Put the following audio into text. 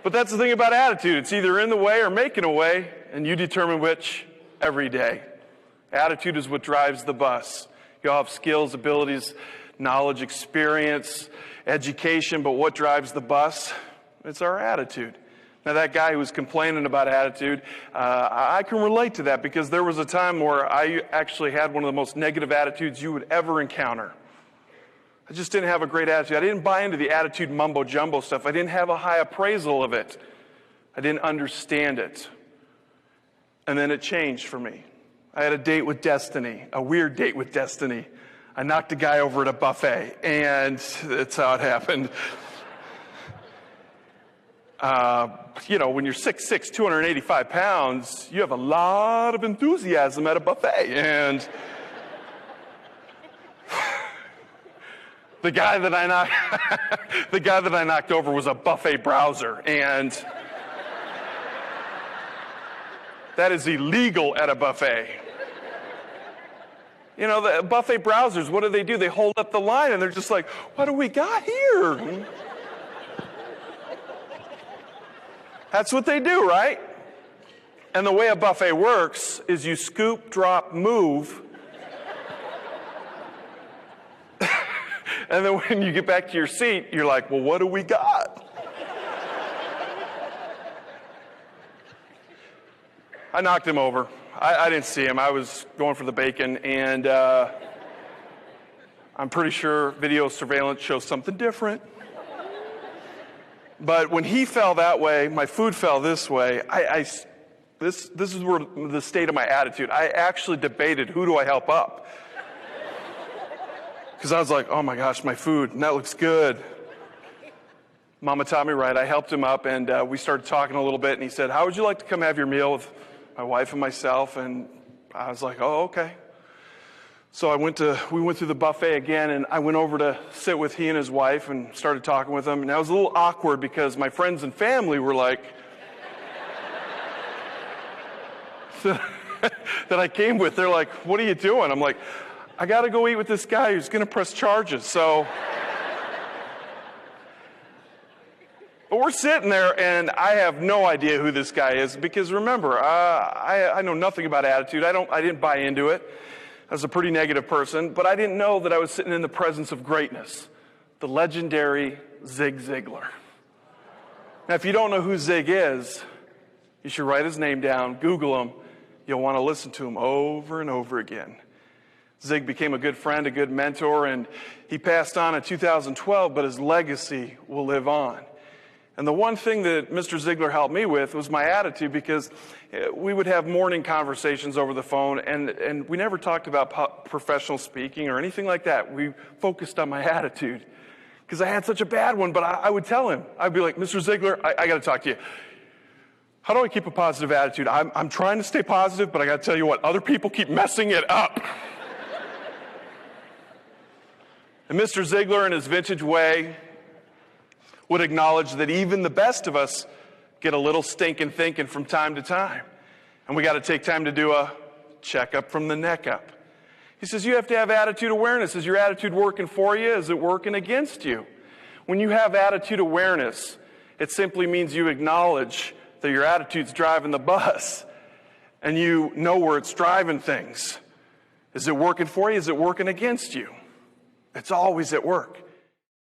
But that's the thing about attitude. It's either in the way or making a way, and you determine which every day. Attitude is what drives the bus. You all have skills, abilities, knowledge, experience, education, but what drives the bus? It's our attitude. Now, that guy who was complaining about attitude, I can relate to that because there was a time where I actually had one of the most negative attitudes you would ever encounter. I just didn't have a great attitude. I didn't buy into the attitude mumbo-jumbo stuff. I didn't have a high appraisal of it. I didn't understand it. And then it changed for me. I had a date with destiny, a weird date with destiny. I knocked a guy over at a buffet, and that's how it happened. When you're 6'6", 285 pounds, you have a lot of enthusiasm at a buffet. And the guy that I knocked over was a buffet browser, and that is illegal at a buffet. You know, the buffet browsers, what do? They hold up the line, and they're just like, what do we got here? That's what they do, right? And the way a buffet works is you scoop, drop, move. And then when you get back to your seat, you're like, well, what do we got? I knocked him over. I didn't see him. I was going for the bacon, and I'm pretty sure video surveillance shows something different. But when he fell that way, my food fell this way. This is where the state of my attitude. I actually debated, who do I help up? Because I was like, oh my gosh, my food, and that looks good. Mama taught me right. I helped him up, and we started talking a little bit, and he said, how would you like to come have your meal with my wife and myself? And I was like, oh, okay. So we went through the buffet again, and I went over to sit with he and his wife and started talking with them. And that was a little awkward because my friends and family were like, that I came with, they're like, what are you doing? I'm like, I got to go eat with this guy who's going to press charges. So, but we're sitting there, and I have no idea who this guy is because remember, I know nothing about attitude. I didn't buy into it. I was a pretty negative person, but I didn't know that I was sitting in the presence of greatness, the legendary Ziglar. Now, if you don't know who Zig is, you should write his name down, Google him. You'll want to listen to him over and over again. Zig became a good friend, a good mentor, and he passed on in 2012, but his legacy will live on. And the one thing that Mr. Ziglar helped me with was my attitude, because we would have morning conversations over the phone, and we never talked about professional speaking or anything like that. We focused on my attitude, because I had such a bad one, but I would tell him. I'd be like, Mr. Ziglar, I got to talk to you. How do I keep a positive attitude? I'm trying to stay positive, but I got to tell you what, other people keep messing it up. And Mr. Ziglar, in his vintage way, would acknowledge that even the best of us get a little stinking thinking from time to time. And we got to take time to do a checkup from the neck up. He says, you have to have attitude awareness. Is your attitude working for you? Is it working against you? When you have attitude awareness, it simply means you acknowledge that your attitude's driving the bus, and you know where it's driving things. Is it working for you? Is it working against you? It's always at work.